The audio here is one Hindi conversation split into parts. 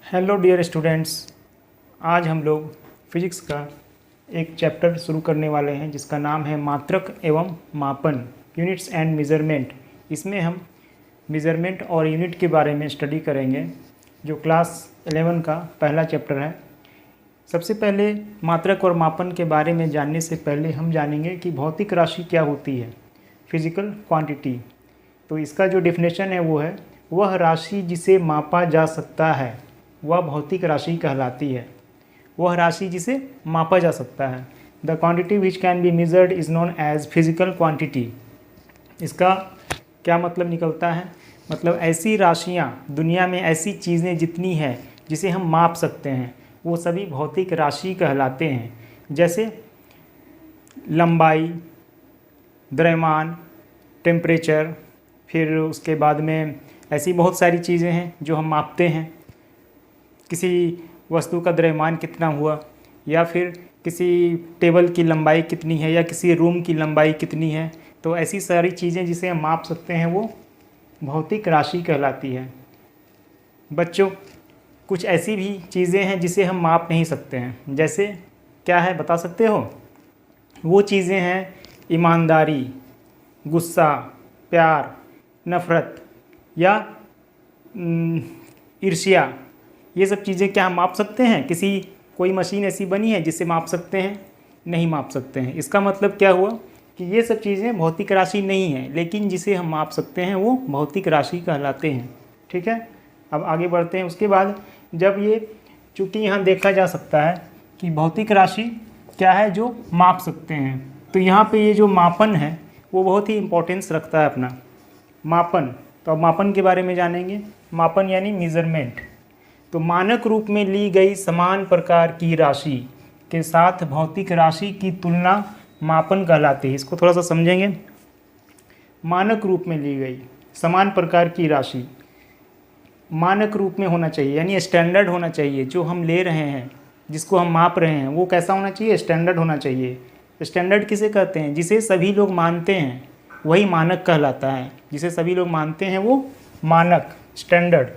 हेलो डियर स्टूडेंट्स, आज हम लोग फिजिक्स का एक चैप्टर शुरू करने वाले हैं जिसका नाम है मात्रक एवं मापन, यूनिट्स एंड मेज़रमेंट। इसमें हम मेज़रमेंट और यूनिट के बारे में स्टडी करेंगे, जो क्लास 11 का पहला चैप्टर है। सबसे पहले मात्रक और मापन के बारे में जानने से पहले हम जानेंगे कि भौतिक राशि क्या होती है, फिजिकल क्वांटिटी। तो इसका जो डेफिनेशन है वो है, वह राशि जिसे मापा जा सकता है वह भौतिक राशि कहलाती है। वह राशि जिसे मापा जा सकता है। The quantity which can be measured is known as physical quantity. इसका क्या मतलब निकलता है? मतलब ऐसी राशियाँ, दुनिया में ऐसी चीज़ें जितनी हैं जिसे हम माप सकते हैं वो सभी भौतिक राशि कहलाते हैं। जैसे लंबाई, द्रव्यमान, टेम्परेचर, फिर उसके बाद में ऐसी बहुत सारी चीज़ें हैं जो हम मापते हैं। किसी वस्तु का द्रव्यमान कितना हुआ, या फिर किसी टेबल की लंबाई कितनी है, या किसी रूम की लंबाई कितनी है। तो ऐसी सारी चीज़ें जिसे हम माप सकते हैं वो भौतिक राशि कहलाती है। बच्चों, कुछ ऐसी भी चीज़ें हैं जिसे हम माप नहीं सकते हैं। जैसे क्या है, बता सकते हो? वो चीज़ें हैं ईमानदारी, गुस्सा, प्यार, नफ़रत या ईर्ष्या। ये सब चीज़ें क्या हम माप सकते हैं? कोई मशीन ऐसी बनी है जिसे माप सकते हैं? नहीं माप सकते हैं। इसका मतलब क्या हुआ कि ये सब चीज़ें भौतिक राशि नहीं है, लेकिन जिसे हम माप सकते हैं वो भौतिक राशि कहलाते हैं। ठीक है, अब आगे बढ़ते हैं। उसके बाद जब ये, चूँकि यहाँ देखा जा सकता है कि भौतिक राशि क्या है जो माप सकते हैं, तो यहाँ पे ये जो मापन है वो बहुत ही इम्पोर्टेंस रखता है अपना। मापन, तो अब मापन के बारे में जानेंगे। मापन यानी मेज़रमेंट। तो मानक रूप में ली गई समान प्रकार की राशि के साथ भौतिक राशि की तुलना मापन कहलाती है। इसको थोड़ा सा समझेंगे। मानक रूप में ली गई समान प्रकार की राशि, मानक रूप में होना चाहिए, यानी स्टैंडर्ड होना चाहिए। जो हम ले रहे हैं, जिसको हम माप रहे हैं, वो कैसा होना चाहिए? स्टैंडर्ड होना चाहिए। स्टैंडर्ड किसे कहते हैं? जिसे सभी लोग मानते हैं वही मानक कहलाता है। जिसे सभी लोग मानते हैं वो मानक, स्टैंडर्ड।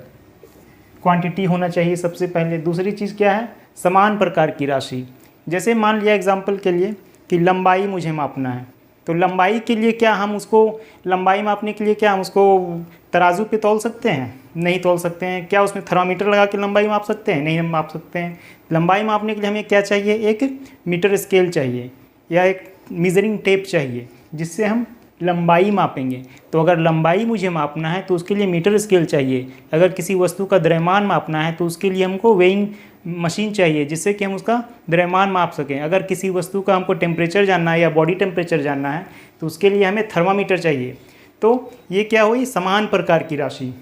क्वांटिटी होना चाहिए सबसे पहले। दूसरी चीज़ क्या है? समान प्रकार की राशि। जैसे मान लिया एग्जाम्पल के लिए कि लंबाई मुझे मापना है, तो लंबाई के लिए क्या हम उसको, लंबाई मापने के लिए क्या हम उसको तराजू पे तौल सकते हैं? नहीं तौल सकते हैं। क्या उसमें थर्मामीटर लगा के लंबाई माप सकते हैं? नहीं, हम माप सकते हैं। लंबाई मापने के लिए हमें क्या चाहिए? एक मीटर स्केल चाहिए या एक मेजरिंग टेप चाहिए जिससे हम लंबाई मापेंगे। तो अगर लंबाई मुझे मापना है तो उसके लिए मीटर स्केल चाहिए। अगर किसी वस्तु का द्रव्यमान मापना है तो उसके लिए हमको वेइंग मशीन चाहिए जिससे कि हम उसका द्रव्यमान माप सकें। अगर किसी वस्तु का हमको टेम्परेचर जानना है या बॉडी टेम्परेचर जानना है तो उसके लिए हमें थर्मामीटर चाहिए। तो ये क्या हुई? समान प्रकार की राशि।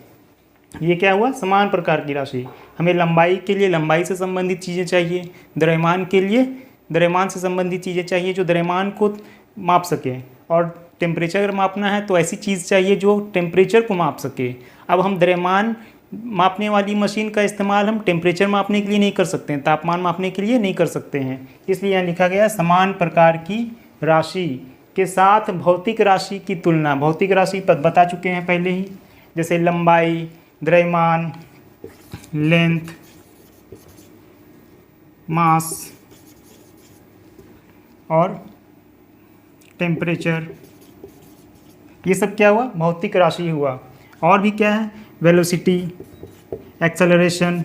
ये क्या हुआ? समान प्रकार की राशि। हमें लंबाई के लिए लंबाई से संबंधित चीज़ें चाहिए, द्रव्यमान के लिए द्रव्यमान से संबंधित चीज़ें चाहिए जो द्रव्यमान को माप सकें, और टेम्परेचर अगर मापना है तो ऐसी चीज़ चाहिए जो टेम्परेचर को माप सके। अब हम द्रव्यमान मापने वाली मशीन का इस्तेमाल हम टेम्परेचर मापने के लिए नहीं कर सकते हैं, तापमान मापने के लिए नहीं कर सकते हैं। इसलिए यहाँ लिखा गया समान प्रकार की राशि के साथ भौतिक राशि की तुलना। भौतिक राशि बता चुके हैं पहले ही, जैसे लंबाई, द्रव्यमान, लेंथ, मास और टेम्परेचर। ये सब क्या हुआ? भौतिक राशि हुआ। और भी क्या है? Velocity, acceleration,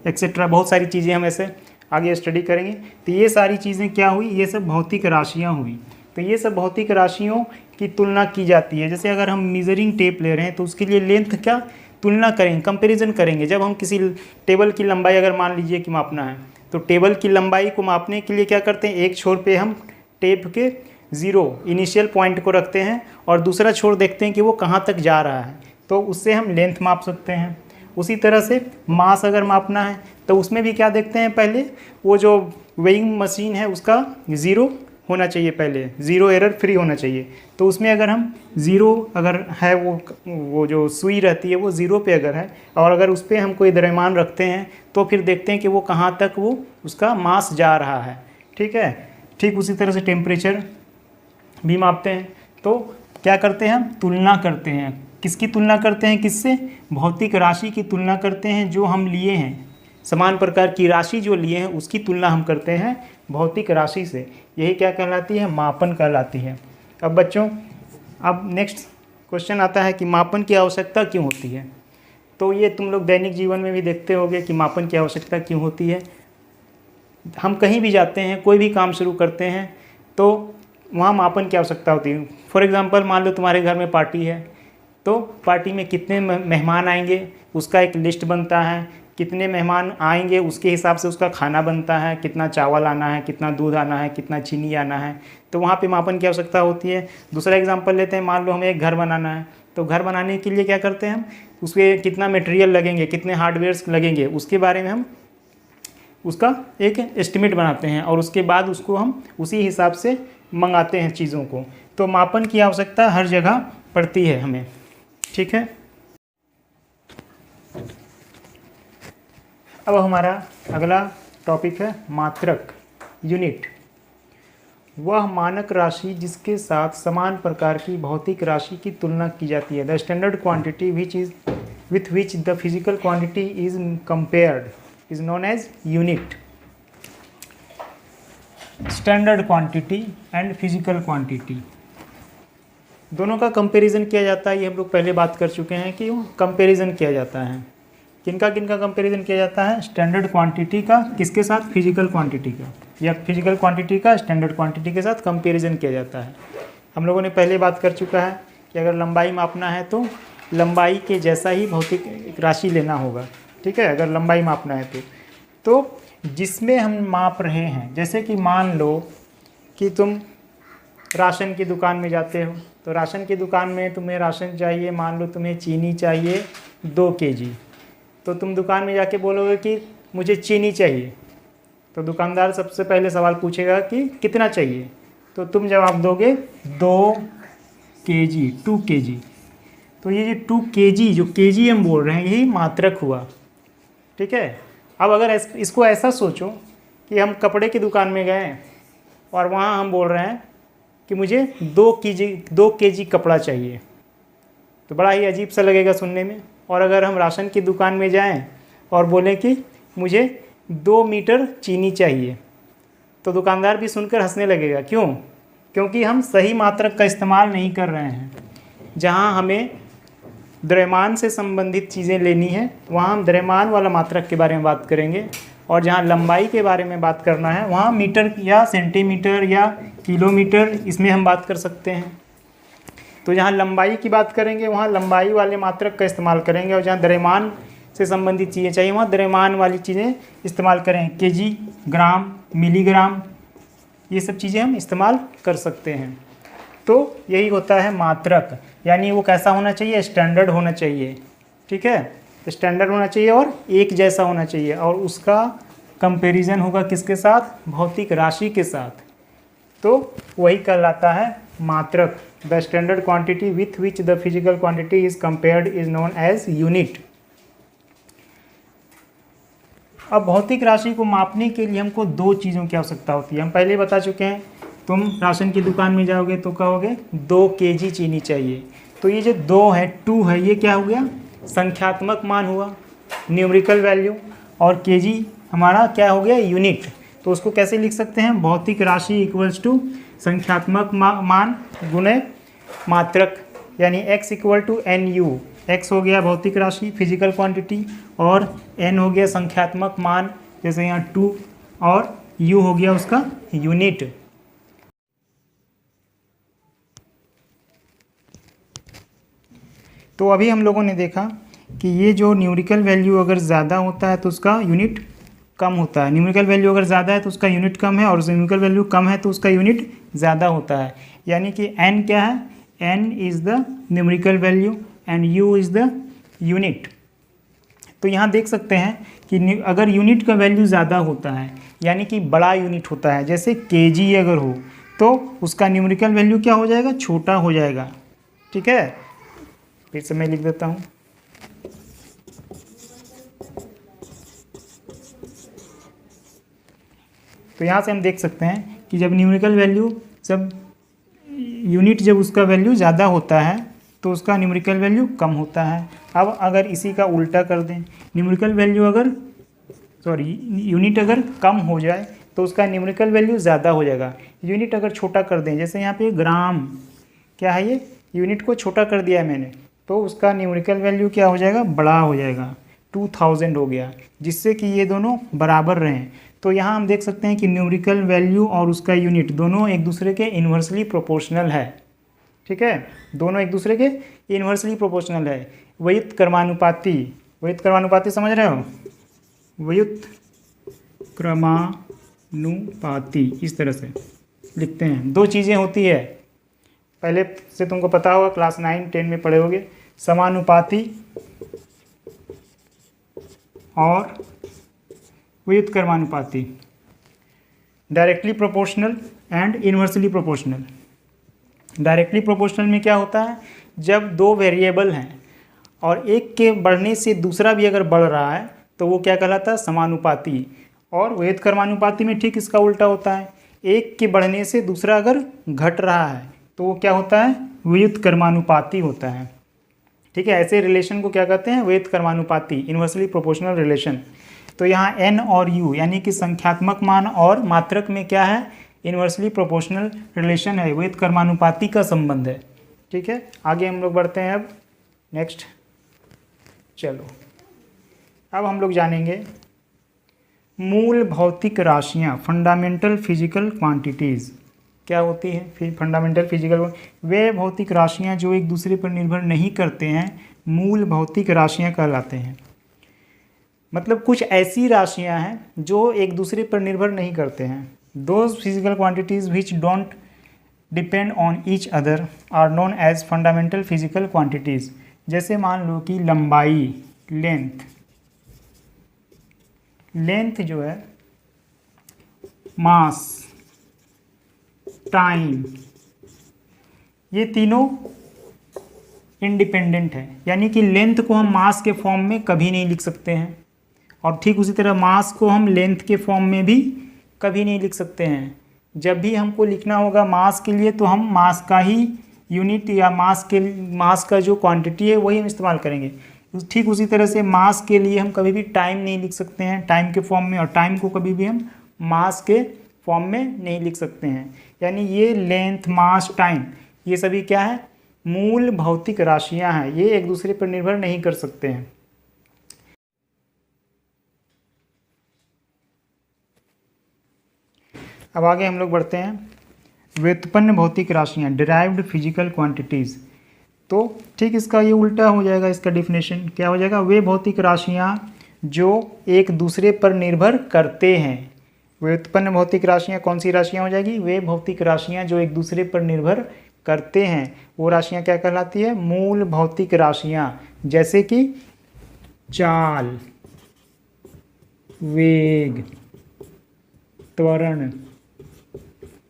etcetera. बहुत सारी चीज़ें हम ऐसे आगे स्टडी करेंगे। तो ये सारी चीज़ें क्या हुई? ये सब भौतिक राशियाँ हुई। तो ये सब भौतिक राशियों की तुलना की जाती है। जैसे अगर हम मेजरिंग टेप ले रहे हैं तो उसके लिए लेंथ क्या तुलना करेंगे, कंपैरिजन करेंगे। जब हम किसी टेबल की लंबाई अगर मान लीजिए कि मापना है, तो टेबल की लंबाई को मापने के लिए क्या करते हैं? एक छोर पे हम टेप के ज़ीरो इनिशियल पॉइंट को रखते हैं और दूसरा छोर देखते हैं कि वो कहाँ तक जा रहा है, तो उससे हम लेंथ माप सकते हैं। उसी तरह से मास अगर मापना है तो उसमें भी क्या देखते हैं? पहले वो जो वेइंग मशीन है उसका ज़ीरो होना चाहिए, पहले ज़ीरो एरर फ्री होना चाहिए। तो उसमें अगर हम ज़ीरो अगर है, वो जो सुई रहती है वो ज़ीरो पे अगर है, और अगर उस पर हम कोई द्रव्यमान रखते हैं तो फिर देखते हैं कि वो कहाँ तक वो उसका मास जा रहा है। ठीक है। ठीक उसी तरह से टेम्परेचर भी मापते हैं। तो क्या करते हैं? हम तुलना करते हैं किसकी तुलना करते हैं, किससे? भौतिक राशि की तुलना करते हैं जो हम लिए हैं, समान प्रकार की राशि जो लिए हैं उसकी तुलना हम करते हैं भौतिक राशि से। यही क्या कहलाती है? मापन कहलाती है। अब बच्चों, अब नेक्स्ट क्वेश्चन आता है कि मापन की आवश्यकता क्यों होती है। तो ये तुम लोग दैनिक जीवन में भी देखते होगे कि मापन की आवश्यकता क्यों होती है। हम कहीं भी जाते हैं, कोई भी काम शुरू करते हैं तो वहाँ मापन की आवश्यकता होती है। फॉर एग्ज़ाम्पल, मान लो तुम्हारे घर में पार्टी है, तो पार्टी में कितने मेहमान आएंगे उसका एक लिस्ट बनता है, कितने मेहमान आएंगे उसके हिसाब से उसका खाना बनता है, कितना चावल आना है, कितना दूध आना है, कितना चीनी आना है, तो वहाँ पे मापन की आवश्यकता होती है। दूसरा एग्जांपल लेते हैं, मान लो हमें एक घर बनाना है, तो घर बनाने के लिए क्या करते हैं हम, उसके कितना मटेरियल लगेंगे, कितने हार्डवेयर्स लगेंगे, उसके बारे में हम उसका एक एस्टिमेट बनाते हैं और उसके बाद उसको हम उसी हिसाब से मंगाते हैं चीज़ों को। तो मापन की आवश्यकता हर जगह पड़ती है हमें, ठीक है। अब हमारा अगला टॉपिक है मात्रक, यूनिट। वह मानक राशि जिसके साथ समान प्रकार की भौतिक राशि की तुलना की जाती है। The standard quantity with which the physical quantity is compared is known as unit. Standard quantity and physical quantity दोनों का कंपैरिजन किया जाता है। ये हम लोग पहले बात कर चुके हैं कि कंपैरिजन किया जाता है। किनका कंपैरिजन किया जाता है? स्टैंडर्ड क्वांटिटी का किसके साथ? फिजिकल क्वांटिटी का, या फिजिकल क्वांटिटी का स्टैंडर्ड क्वांटिटी के साथ कंपैरिजन किया जाता है। हम लोगों ने पहले बात कर चुका है कि अगर लंबाई मापना है तो लंबाई के जैसा ही भौतिक राशि लेना होगा, ठीक है। अगर लंबाई मापना है तो जिसमें हम माप रहे हैं, जैसे कि मान लो कि तुम राशन की दुकान में जाते हो, तो राशन की दुकान में तुम्हें राशन चाहिए, मान लो तुम्हें चीनी चाहिए 2 kg, तो तुम दुकान में जाके बोलोगे कि मुझे चीनी चाहिए, तो दुकानदार सबसे पहले सवाल पूछेगा कि कितना चाहिए, तो तुम जवाब दोगे 2 kg, 2 kg। तो ये जो 2 kg, जो kg हम बोल रहे हैं, यही मात्रक हुआ, ठीक है। अब अगर इसको ऐसा सोचो कि हम कपड़े की दुकान में गए और वहाँ हम बोल रहे हैं कि मुझे 2 kg कपड़ा चाहिए, तो बड़ा ही अजीब सा लगेगा सुनने में। और अगर हम राशन की दुकान में जाएं और बोलें कि मुझे 2 मीटर चीनी चाहिए, तो दुकानदार भी सुनकर हंसने लगेगा। क्यों? क्योंकि हम सही मात्रक का इस्तेमाल नहीं कर रहे हैं। जहां हमें द्रव्यमान से संबंधित चीज़ें लेनी है, वहां हम द्रव्यमान वाला मात्रक के बारे में बात करेंगे, और जहां लंबाई के बारे में बात करना है वहां मीटर या सेंटीमीटर या किलोमीटर, इसमें हम बात कर सकते हैं। तो जहाँ लंबाई की बात करेंगे वहाँ लंबाई वाले मात्रक का इस्तेमाल करेंगे, और जहाँ द्रव्यमान से संबंधित चीज़ें चाहिए वहाँ द्रव्यमान वाली चीज़ें इस्तेमाल करें। केजी, ग्राम, मिलीग्राम, ये सब चीज़ें हम इस्तेमाल कर सकते हैं। तो यही होता है मात्रक, यानी वो कैसा होना चाहिए? स्टैंडर्ड होना चाहिए, ठीक है। स्टैंडर्ड होना चाहिए और एक जैसा होना चाहिए, और उसका कंपैरिजन होगा किसके साथ? भौतिक राशि के साथ। तो वही कहलाता है मात्रक। The standard quantity with which the physical quantity is compared is known as unit. अब भौतिक राशि को मापने के लिए हमको 2 चीज़ों की आवश्यकता होती है। हम पहले बता चुके हैं, तुम राशन की दुकान में जाओगे तो कहोगे 2 kg चीनी चाहिए, तो ये जो 2 है, 2 है, ये क्या हो गया? संख्यात्मक मान हुआ, न्यूमेरिकल वैल्यू, और kg हमारा क्या हो गया? यूनिट। तो उसको कैसे लिख सकते हैं? भौतिक राशि इक्वल्स टू संख्यात्मक मान गुणे मात्रक, यानी x equal to NU। x हो गया भौतिक राशि, फिजिकल क्वांटिटी, और n हो गया संख्यात्मक मान, जैसे यहाँ 2, और u हो गया उसका यूनिट। तो अभी हम लोगों ने देखा कि ये जो न्यूमेरिकल वैल्यू अगर ज़्यादा होता है तो उसका यूनिट कम होता है, न्यूमेरिकल वैल्यू अगर ज़्यादा है तो उसका यूनिट कम है, और न्यूमेरिकल वैल्यू कम है तो उसका यूनिट ज़्यादा होता है। यानी कि n क्या है? n is the numerical value and u is the unit. तो यहाँ देख सकते हैं कि अगर यूनिट का वैल्यू ज़्यादा होता है, यानी कि बड़ा यूनिट होता है, जैसे kg अगर हो, तो उसका न्यूमेरिकल वैल्यू क्या हो जाएगा? छोटा हो जाएगा, ठीक है। फिर से मैं लिख देता हूँ। तो यहाँ से हम देख सकते हैं कि जब न्यूमेरिकल वैल्यू, जब यूनिट, जब उसका वैल्यू ज़्यादा होता है तो उसका न्यूमेरिकल वैल्यू कम होता है। अब अगर इसी का उल्टा कर दें, न्यूमेरिकल वैल्यू अगर यूनिट अगर कम हो जाए तो उसका न्यूमेरिकल वैल्यू ज़्यादा हो जाएगा। यूनिट अगर छोटा कर दें, जैसे यहाँ पे ग्राम, क्या है ये, यूनिट को छोटा कर दिया है मैंने, तो उसका न्यूमेरिकल वैल्यू क्या हो जाएगा, बड़ा हो जाएगा, 2000 हो गया, जिससे कि ये दोनों बराबर रहें। तो यहाँ हम देख सकते हैं कि न्यूमेरिकल वैल्यू और उसका यूनिट दोनों एक दूसरे के इन्वर्सली प्रोपोर्शनल है। ठीक है, दोनों एक दूसरे के इन्वर्सली प्रोपोर्शनल है। व्युत क्रमानुपाती, व्युत क्रमानुपाती समझ रहे हो, व्युत क्रमानुपाती इस तरह से लिखते हैं। दो चीज़ें होती है, पहले से तुमको पता होगा, क्लास 9 10 में पढ़े होगे, समानुपाती और व्युत क्रमानुपाती, directly proportional and inversely proportional. Directly proportional में क्या होता है, जब दो वेरिएबल हैं और एक के बढ़ने से दूसरा भी अगर बढ़ रहा है तो वो क्या कहलाता है, समानुपाती। और व्युत क्रमानुपाती में ठीक इसका उल्टा होता है, एक के बढ़ने से दूसरा अगर घट रहा है तो वो क्या होता है, व्युत क्रमानुपाती होता है। ठीक है, ऐसे रिलेशन को क्या कहते हैं, व्युत क्रमानुपाती, इन्वर्सली प्रोपोर्शनल रिलेशन। तो यहाँ n और u यानी कि संख्यात्मक मान और मात्रक में क्या है, इन्वर्सली प्रोपोर्शनल रिलेशन है, व्युत क्रमानुपाती का संबंध है। ठीक है, आगे हम लोग बढ़ते हैं अब नेक्स्ट। चलो अब हम लोग जानेंगे मूल भौतिक राशियाँ, फंडामेंटल फिजिकल क्वांटिटीज़ क्या होती है। फंडामेंटल फिजिकल वे भौतिक राशियाँ जो एक दूसरे पर निर्भर नहीं करते हैं, मूल भौतिक राशियाँ कहलाते हैं। मतलब कुछ ऐसी राशियाँ हैं जो एक दूसरे पर निर्भर नहीं करते हैं। Those physical quantities which don't depend on each other are known as fundamental physical quantities. जैसे मान लो कि लंबाई, लेंथ जो है, मास, टाइम, ये तीनों इंडिपेंडेंट है। यानी कि लेंथ को हम मास के फॉर्म में कभी नहीं लिख सकते हैं, और ठीक उसी तरह मास को हम लेंथ के फॉर्म में भी कभी नहीं लिख सकते हैं। जब भी हमको लिखना होगा मास के लिए तो हम मास का ही यूनिट या मास का जो क्वांटिटी है वही हम इस्तेमाल करेंगे। ठीक उसी तरह से मास के लिए हम कभी भी टाइम नहीं लिख सकते हैं टाइम के फॉर्म में, और टाइम को कभी भी हम मास के फॉर्म में नहीं लिख सकते हैं। यानी ये लेंथ, मास, टाइम, ये सभी क्या है, मूल भौतिक राशियां हैं, ये एक दूसरे पर निर्भर नहीं कर सकते हैं। अब आगे हम लोग बढ़ते हैं, व्युत्पन्न भौतिक राशियां, डिराइव्ड फिजिकल क्वांटिटीज़। तो ठीक इसका ये उल्टा हो जाएगा, इसका डिफिनेशन क्या हो जाएगा, वे भौतिक राशियां जो एक दूसरे पर निर्भर करते हैं। व्युत्पन्न भौतिक राशियां कौन सी राशियां हो जाएगी, वे भौतिक राशियां जो एक दूसरे पर निर्भर करते हैं, वो राशियां क्या कहलाती है, मूल भौतिक राशियां। जैसे कि चाल, वेग, त्वरण,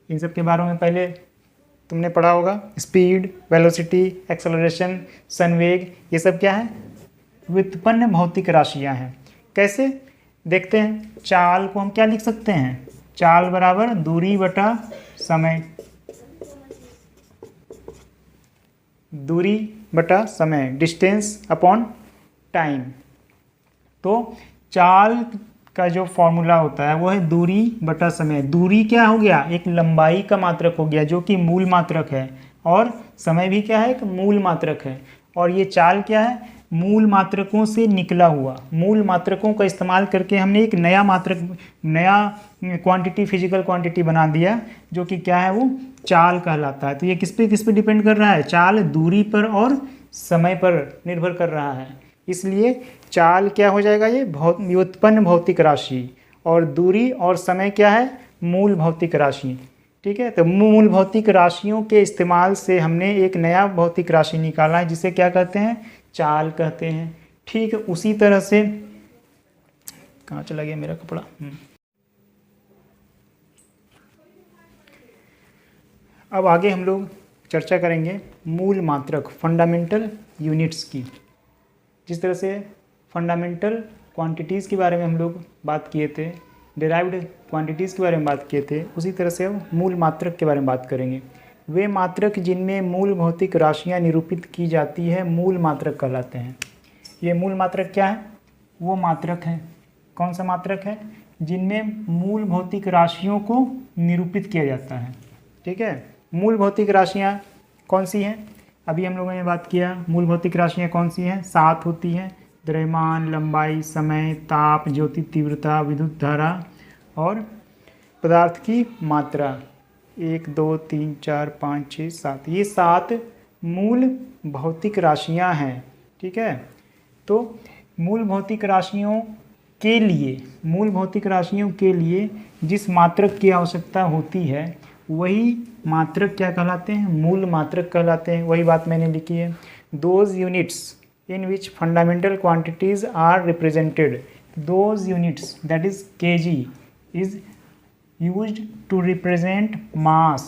इन सब के बारे में पहले तुमने पढ़ा होगा। स्पीड, वेलोसिटी, एक्सेलरेशन, संवेग, ये सब क्या है, व्युत्पन्न भौतिक राशियां हैं। कैसे देखते हैं, चाल को हम क्या लिख सकते हैं, चाल बराबर दूरी बटा समय, दूरी बटा समय, डिस्टेंस अपॉन टाइम। तो चाल का जो फॉर्मूला होता है वो है दूरी बटा समय। दूरी क्या हो गया, एक लंबाई का मात्रक हो गया जो कि मूल मात्रक है, और समय भी क्या है, एक मूल मात्रक है। और ये चाल क्या है, मूल मात्रकों से निकला हुआ, मूल मात्रकों का इस्तेमाल करके हमने एक नया मात्रक, नया क्वांटिटी, फिजिकल क्वांटिटी बना दिया जो कि क्या है, वो चाल कहलाता है। तो ये किस पे डिपेंड कर रहा है, चाल दूरी पर और समय पर निर्भर कर रहा है। इसलिए चाल क्या हो जाएगा, ये व्युत्पन्न भौतिक राशि, और दूरी और समय क्या है, मूल भौतिक राशि। ठीक है, तो मूल भौतिक राशियों के इस्तेमाल से हमने एक नया भौतिक राशि निकाला है जिसे क्या कहते हैं, चाल कहते हैं। ठीक है, उसी तरह से कहाँ चला गया मेरा कपड़ा, अब आगे हम लोग चर्चा करेंगे मूल मात्रक, फंडामेंटल यूनिट्स की। जिस तरह से फंडामेंटल क्वांटिटीज़ के बारे में हम लोग बात किए थे, डिराइव्ड क्वांटिटीज़ के बारे में बात किए थे, उसी तरह से हम मूल मात्रक के बारे में बात करेंगे। वे मात्रक जिनमें मूल भौतिक राशियाँ निरूपित की जाती है मूल मात्रक कहलाते हैं। ये मूल मात्रक क्या है? वो मात्रक है, कौन सा मात्रक है? जिनमें मूल भौतिक राशियों को निरूपित किया जाता है। ठीक है, मूल भौतिक राशियाँ कौन सी हैं? अभी हम लोगों ने बात किया मूल भौतिक राशियाँ कौन सी हैं? 7 होती हैं, द्रव्यमान, लंबाई, समय, ताप, ज्योति तीव्रता, विद्युत धारा और पदार्थ की मात्रा। 1 2 3 4 5 6 7, ये 7 मूल भौतिक राशियाँ हैं। ठीक है, तो मूल भौतिक राशियों के लिए जिस मात्रक की आवश्यकता होती है वही मात्रक क्या कहलाते हैं? मूल मात्रक कहलाते हैं। वही बात मैंने लिखी है, those units in which fundamental quantities are represented, those units that is kg is used to represent mass,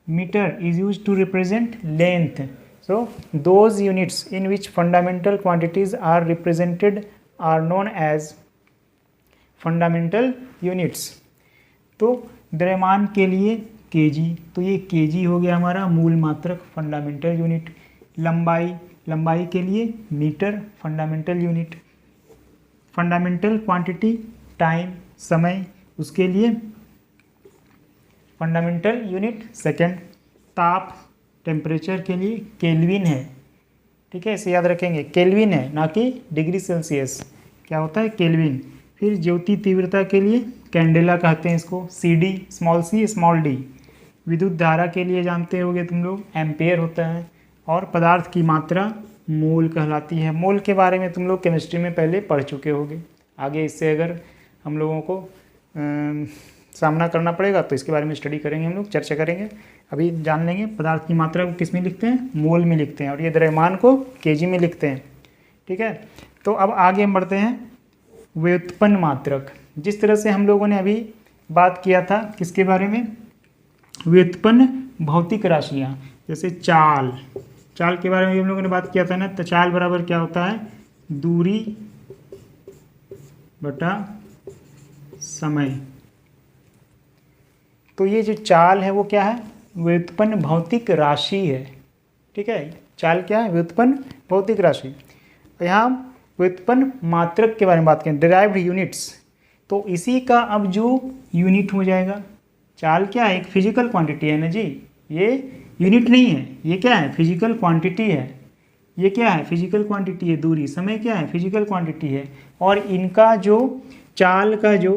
meter is used to represent length. So those units in which fundamental quantities are represented are known as fundamental units. तो द्रव्यमान के लिए kg, तो ये kg हो गया हमारा मूल मात्रक फंडामेंटल यूनिट। लंबाई के लिए metre fundamental unit. Fundamental quantity time समय, उसके लिए फंडामेंटल यूनिट सेकंड। ताप टेम्परेचर के लिए केल्विन है। ठीक है, इसे याद रखेंगे, केल्विन है ना कि डिग्री सेल्सियस। क्या होता है? केल्विन। फिर ज्योति तीव्रता के लिए कैंडेला कहते हैं इसको, CD small c small d। विद्युत धारा के लिए जानते होगे तुम लोग, एम्पेयर होता है। और पदार्थ की मात्रा मोल कहलाती है। मोल के बारे में तुम लोग केमिस्ट्री में पहले पढ़ चुके होगे। आगे इससे अगर हम लोगों को सामना करना पड़ेगा तो इसके बारे में स्टडी करेंगे, हम लोग चर्चा करेंगे। अभी जान लेंगे पदार्थ की मात्रा को किस में लिखते हैं? मोल में लिखते हैं। और ये द्रव्यमान को kg में लिखते हैं। ठीक है, तो अब आगे हम बढ़ते हैं व्युत्पन्न मात्रक। जिस तरह से हम लोगों ने अभी बात किया था किसके बारे में? व्युत्पन्न भौतिक राशियाँ, जैसे चाल के बारे में हम लोगों ने बात किया था ना। तो चाल बराबर क्या होता है? दूरी बटा समय। तो ये जो चाल है वो क्या है? व्युत्पन्न भौतिक राशि है। ठीक है, चाल क्या है? व्युत्पन्न भौतिक राशि। यहाँ व्युत्पन्न मात्रक के बारे में बात करें, डिराइव्ड यूनिट्स, तो इसी का अब जो यूनिट हो जाएगा। चाल क्या है? एक फिजिकल क्वांटिटी है ना जी, ये यूनिट नहीं है। ये क्या है? फिजिकल क्वांटिटी है। ये क्या है? फिजिकल क्वांटिटी है। दूरी, समय क्या है? फिजिकल क्वांटिटी है। और इनका जो चाल का जो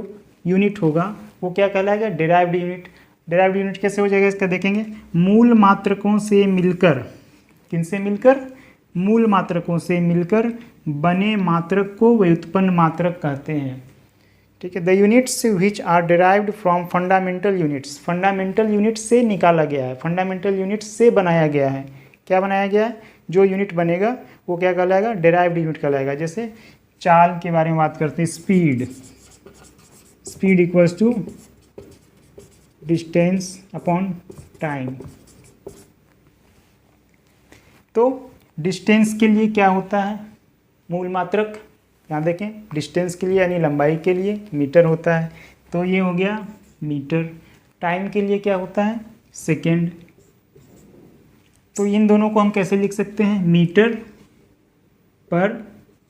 यूनिट होगा वो क्या कहलाएगा? Derived unit. डिराइव्ड यूनिट कैसे हो जाएगा इसका देखेंगे। मूल मात्रकों से मिलकर, किनसे मिलकर? मूल मात्रकों से मिलकर बने मात्रक को व्युत्पन्न मात्रक कहते हैं। ठीक है, the units which are derived from fundamental units, fundamental unit से निकाला गया है, फंडामेंटल यूनिट से बनाया गया है। क्या बनाया गया है? जो यूनिट बनेगा वो क्या कहलाएगा? डिराइव्ड यूनिट कहलाएगा। जैसे चाल के बारे में बात करते हैं, speed equals to distance upon time. तो डिस्टेंस के लिए क्या होता है? मूल मात्रक, यहाँ देखें, डिस्टेंस के लिए यानी लंबाई के लिए मीटर होता है। तो ये हो गया मीटर। टाइम के लिए क्या होता है? सेकेंड। तो इन दोनों को हम कैसे लिख सकते हैं? मीटर पर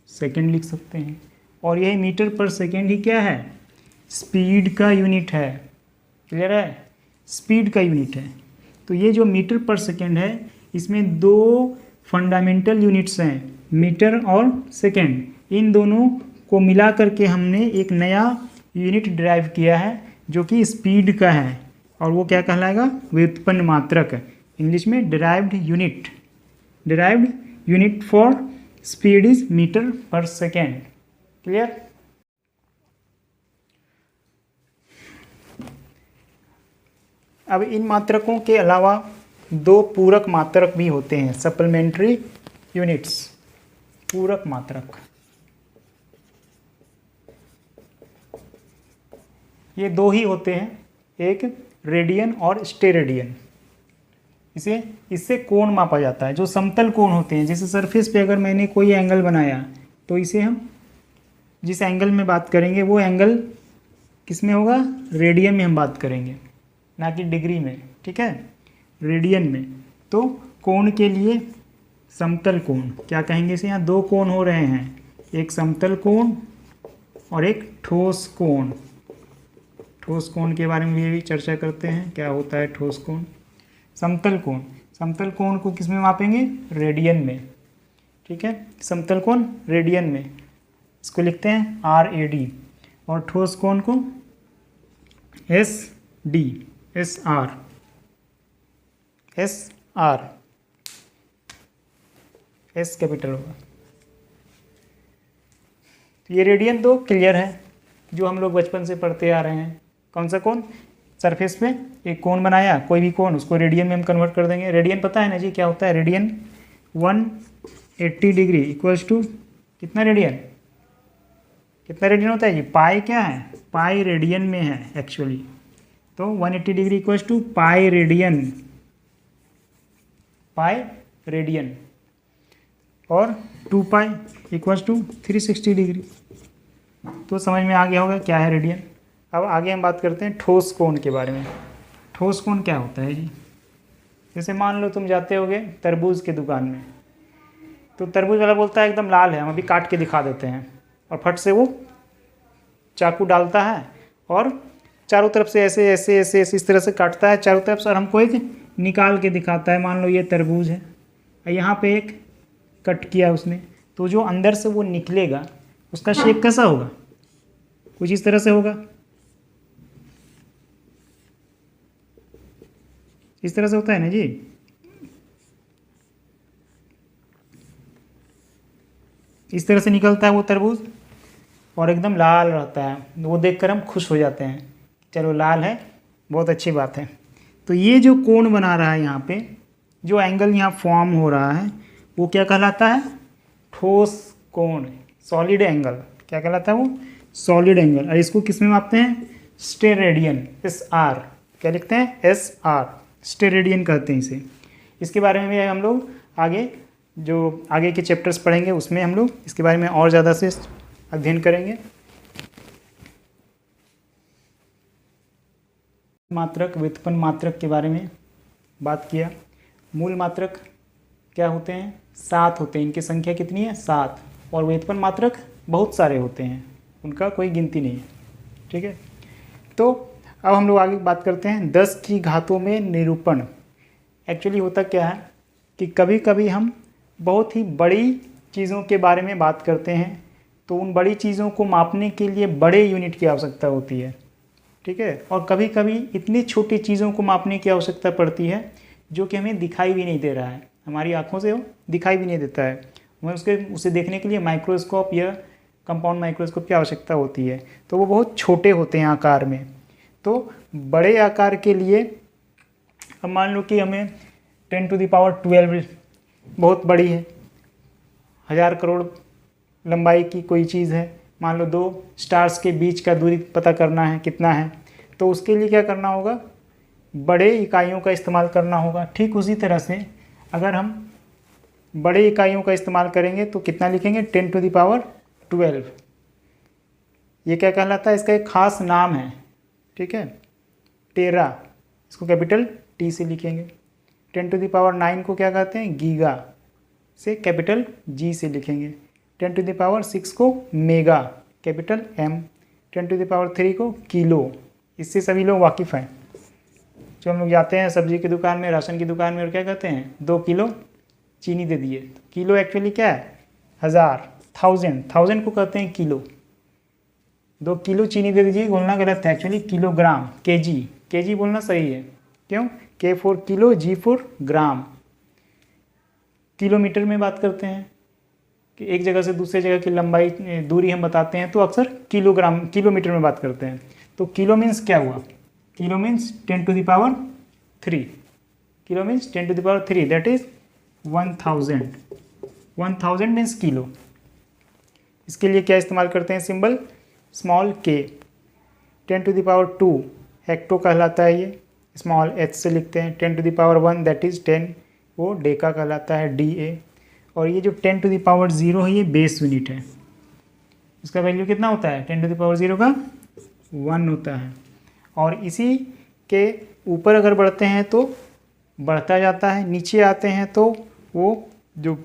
सेकेंड लिख सकते हैं। और यही मीटर पर सेकेंड ही क्या है? स्पीड का यूनिट है। क्लियर है? स्पीड का यूनिट है। तो ये जो मीटर पर सेकेंड है इसमें दो फंडामेंटल यूनिट्स हैं, मीटर और सेकेंड। इन दोनों को मिला करके हमने एक नया यूनिट ड्राइव किया है जो कि स्पीड का है। और वो क्या कहलाएगा? व्युत्पन्न मात्रक। इंग्लिश में derived unit. Derived unit for speed is metre per second. Clear? अब इन मात्रकों के अलावा दो पूरक मात्रक भी होते हैं, सप्लीमेंट्री यूनिट्स। पूरक मात्रक ये दो ही होते हैं, एक रेडियन और स्टेरेडियन। इससे कोण मापा जाता है, जो समतल कोण होते हैं। जैसे सरफेस पे अगर मैंने कोई एंगल बनाया तो इसे हम जिस एंगल में बात करेंगे वो एंगल किस में होगा? रेडियन में हम बात करेंगे, ना कि डिग्री में। ठीक है, रेडियन में। तो कोण के लिए समतल कोण क्या कहेंगे इसे, यहाँ दो कोण हो रहे हैं, एक समतल कोण और एक ठोस कोण। ठोस कोण के बारे में भी चर्चा करते हैं, क्या होता है ठोस कोण। समतल कोण, समतल कोण को किस में मापेंगे, रेडियन में, ठीक है, समतल कोण रेडियन में, इसको लिखते हैं RAD। और ठोस कोण को SD, SR, S कैपिटल होगा। तो ये रेडियन तो क्लियर है, जो हम लोग बचपन से पढ़ते आ रहे हैं। कौन सा कोण, सरफेस पे एक कोण बनाया, कोई भी कोण, उसको रेडियन में हम कन्वर्ट कर देंगे। रेडियन पता है ना जी क्या होता है, रेडियन 180 डिग्री इक्वल्स टू कितना रेडियन, कितना रेडियन होता है जी, पाई क्या है, पाई रेडियन में है एक्चुअली। तो 180 degree equals to pi radian, pi radian, और 2 पाई इक्वल्स टू 360 डिग्री। तो समझ में आ गया होगा क्या है रेडियन। अब आगे हम बात करते हैं ठोस कोण के बारे में। ठोस कोण क्या होता है जी, जैसे मान लो तुम जाते होगे तरबूज के दुकान में, तो तरबूज वाला बोलता है एकदम लाल है, हम अभी काट के दिखा देते हैं, और फट से वो चाकू डालता है और चारों तरफ से ऐसे ऐसे ऐसे ऐसे इस तरह से काटता है चारों तरफ से, और हमको एक निकाल के दिखाता है, मान लो ये तरबूज है, और यहाँ पे एक कट किया उसने, तो जो अंदर से वो निकलेगा उसका शेप कैसा होगा, कुछ इस तरह से होगा, इस तरह से होता है ना जी। इस तरह से निकलता है वो तरबूज और एकदम लाल रहता है, वो देखकर हम खुश हो जाते हैं, चलो लाल है, बहुत अच्छी बात है। तो ये जो कोण बना रहा है यहाँ पे, जो एंगल यहाँ फॉर्म हो रहा है, वो क्या कहलाता है, ठोस कोण, सॉलिड एंगल। क्या कहलाता है वो, सॉलिड एंगल। और इसको किस में मापते हैं, स्टेरेडियन, SR। क्या लिखते हैं, SR, स्टेरेडियन कहते हैं इसे। इसके बारे में भी हम लोग आगे जो आगे के चैप्टर्स पढ़ेंगे उसमें हम लोग इसके बारे में और ज़्यादा से अध्ययन करेंगे। मात्रक, व्युत्पन्न मात्रक के बारे में बात किया। मूल मात्रक क्या होते हैं, 7 होते हैं, इनकी संख्या कितनी है, 7। और व्युत्पन्न मात्रक बहुत सारे होते हैं, उनका कोई गिनती नहीं है, ठीक है। तो अब हम लोग आगे बात करते हैं 10 की घातों में निरूपण। एक्चुअली होता क्या है कि कभी कभी हम बहुत ही बड़ी चीज़ों के बारे में बात करते हैं, तो उन बड़ी चीज़ों को मापने के लिए बड़े यूनिट की आवश्यकता होती है, ठीक है। और कभी कभी इतनी छोटी चीज़ों को मापने की आवश्यकता पड़ती है जो कि हमें दिखाई भी नहीं दे रहा है, हमारी आँखों से वो दिखाई भी नहीं देता है, हमें उसे देखने के लिए माइक्रोस्कोप या कंपाउंड माइक्रोस्कोप की आवश्यकता होती है। तो वो बहुत छोटे होते हैं आकार में। तो बड़े आकार के लिए अब मान लो कि हमें 10⁻12 बहुत बड़ी है, 1000 करोड़ लंबाई की कोई चीज़ है, मान लो 2 स्टार्स के बीच का दूरी पता करना है कितना है, तो उसके लिए क्या करना होगा, बड़े इकाइयों का इस्तेमाल करना होगा। ठीक उसी तरह से अगर हम बड़े इकाइयों का इस्तेमाल करेंगे तो कितना लिखेंगे, 10⁻12। ये क्या कहलाता है, इसका एक खास नाम है, ठीक है, टेरा, इसको कैपिटल T से लिखेंगे। 10⁹ को क्या कहते हैं, गीगा, से कैपिटल G से लिखेंगे। 10⁶ को मेगा, कैपिटल M। 10⁻³ को किलो। इससे सभी लोग वाकिफ़ हैं। जो हम लोग जाते हैं सब्जी की दुकान में, राशन की दुकान में, और क्या कहते हैं, 2 किलो चीनी दे दिए। किलो एक्चुअली क्या है, 1000, 1000 को कहते हैं किलो। 2 किलो चीनी दे दीजिए, बोलना गलत है, एक्चुअली किलोग्राम, केजी बोलना सही है। क्यों, K for kilo, G for gram. Kilometre में बात करते हैं कि एक जगह से दूसरे जगह की लंबाई दूरी हम बताते हैं तो अक्सर किलोमीटर में बात करते हैं। तो किलो मीन्स क्या हुआ, kilo means 10⁻3, kilo means 10⁻3, that is 1000। 1000 means kilo. इसके लिए क्या इस्तेमाल करते हैं सिंबल, स्मॉल k। 10⁻2 हेक्टो कहलाता है, ये स्मॉल h से लिखते हैं। 10⁻1 दैट इज़ 10, वो डेका कहलाता है, DA। और ये जो 10⁻0 है ये बेस यूनिट है, इसका वैल्यू कितना होता है, 10⁻0 का 1 होता है। और इसी के ऊपर अगर बढ़ते हैं तो बढ़ता जाता है, नीचे आते हैं तो वो जो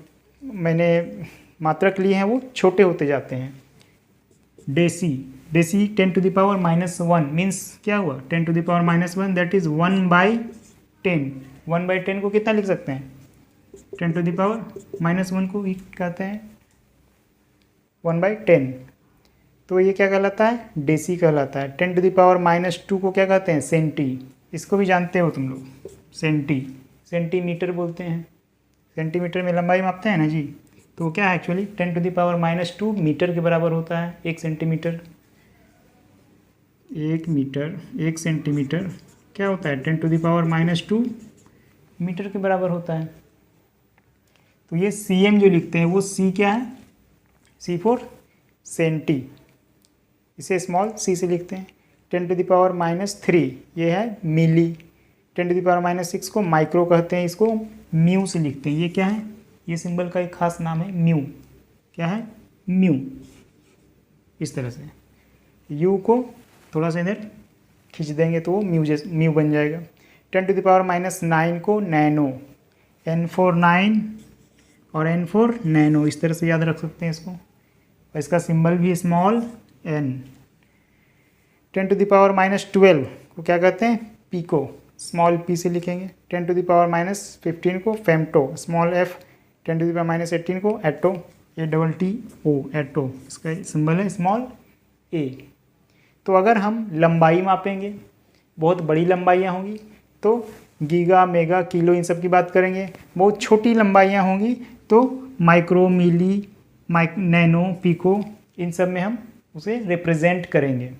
मैंने मात्रक लिए हैं वो छोटे होते जाते हैं। डेसी 10⁻⁻1 मीन्स क्या हुआ, 10⁻⁻1 दैट इज 1/10। 1/10 को कितना लिख सकते हैं, 10⁻⁻1 को ही कहते हैं 1/10। तो ये क्या कहलाता है, डेसी कहलाता है। 10⁻⁻2 को क्या कहते हैं, सेंटी। इसको भी जानते हो तुम लोग, सेंटीमीटर बोलते हैं। सेंटीमीटर में लंबाई मापते हैं ना जी, तो क्या है एक्चुअली 10⁻2 मीटर के बराबर होता है। 1 सेंटीमीटर, 1 सेंटीमीटर क्या होता है, 10⁻2 मीटर के बराबर होता है। तो ये cm जो लिखते हैं वो c क्या है, c फॉर सेंटी, इसे स्मॉल c से लिखते हैं। 10⁻³ ये है मिली। 10⁻6 को माइक्रो कहते हैं, इसको म्यू से लिखते हैं। ये क्या है, ये सिंबल का एक खास नाम है म्यू। क्या है, म्यू। इस तरह से u को थोड़ा सा इधर खींच देंगे तो वो म्यू बन जाएगा। 10⁻9 को नैनो, n फॉर 9 और n फॉर नैनो, इस तरह से याद रख सकते हैं इसको। और इसका सिंबल भी स्मॉल n। 10⁻12 को क्या कहते हैं, पीको, स्मॉल p से लिखेंगे। 10⁻15 को फेम्टो, स्मॉल f। 10⁻18 को एटो, ATTO, एटो, इसका सिंबल है स्मॉल a। तो अगर हम लंबाई मापेंगे, बहुत बड़ी लंबाइयाँ होंगी तो गीगा, मेगा, किलो इन सब की बात करेंगे। बहुत छोटी लंबाइयाँ होंगी तो माइक्रो, मिली, नैनो, पिको, इन सब में हम उसे रिप्रेजेंट करेंगे।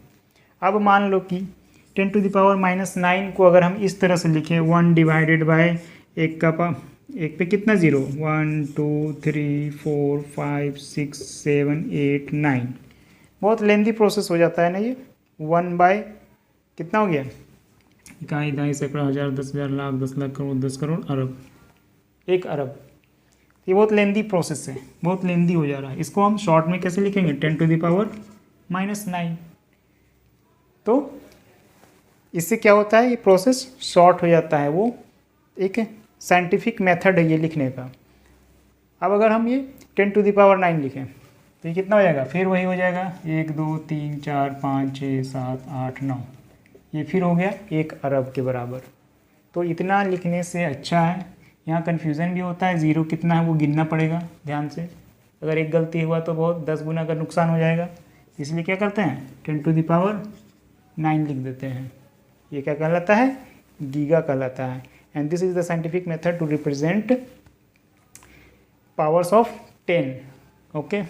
अब मान लो कि 10⁻9 को अगर हम इस तरह से लिखें, 1/, एक पे कितना ज़ीरो, 1 2 3 4 5 6 7 8 9, बहुत लेंदी प्रोसेस हो जाता है ना ये। 1/ कितना हो गया, इकाई, दहाई, सैकड़ा, हज़ार, 10,000, लाख, 10 लाख, करोड़, 10 करोड़, अरब, 1 अरब। ये बहुत लेंदी प्रोसेस है, बहुत लेंदी हो जा रहा है। इसको हम शॉर्ट में कैसे लिखेंगे, 10⁻9। तो इससे क्या होता है, ये प्रोसेस शॉर्ट हो जाता है। वो एक साइंटिफिक मेथड है ये लिखने का। अब अगर हम ये 10⁻9 लिखें तो ये कितना हो जाएगा, फिर वही हो जाएगा 1 2 3 4 5 6 7 8 9, ये फिर हो गया 1 अरब के बराबर। तो इतना लिखने से अच्छा है, यहाँ कन्फ्यूज़न भी होता है, ज़ीरो कितना है वो गिनना पड़ेगा ध्यान से। अगर एक गलती हुआ तो बहुत 10 गुना का नुकसान हो जाएगा। इसलिए क्या करते हैं, 10⁻9 लिख देते हैं। ये क्या कहलाता है, गीगा कहलाता है। And this is the scientific method to represent powers of 10। Okay.